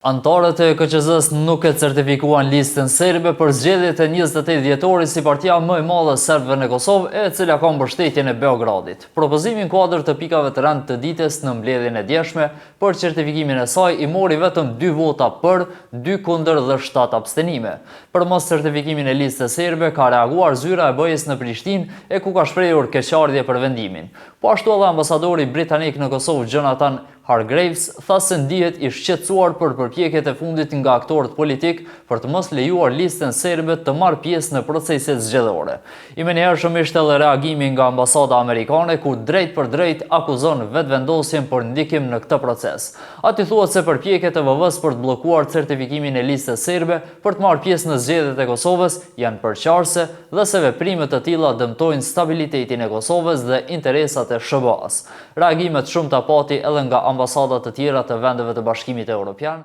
Antarët e KQZ-s nuk e certifikuan listën serbe për zgjedhjet e 28 dhjetorit si partia më e madhe serbëve në Kosovë, e cila ka mbështetjen e Beogradit. Propozimin kuadër të pikave të rënd të ditës në mbledhjen e djeshme për certifikimin e saj i mori vetëm 2 vota për, 2 kundër dhe 7 abstenime. Për mos certifikimin e listës serbe ka reaguar zyra e BE-s në Prishtinë, e ku ka shprehur keqardhje për vendimin. Po ashtu edhe ambasadori britanik në Kosovë Jonathan Hargreaves tha se ndihet i shqetësuar për përpjekjet e fundit nga aktorët politik për të mos lejuar listën serbe të marrë pjesë në proceset zgjedhore. I menjëhershëm ishte edhe reagimi nga ambasada amerikane, ku drejt për drejt akuzon vetëvendosjen për ndikim në këtë proces. Aty thuhet se përpjekjet e VV-s për të bllokuar certifikimin e listës serbe për të marrë pjesë në zgjedhjet e Kosovës janë përqarse dhe se veprime të tilla dëmtojnë stabilitetin e Kosovës dhe interesat e SBA-s. Reagimet shumëta pati edhe nga ambasadat të tjera të vendeve të Bashkimit Evropian.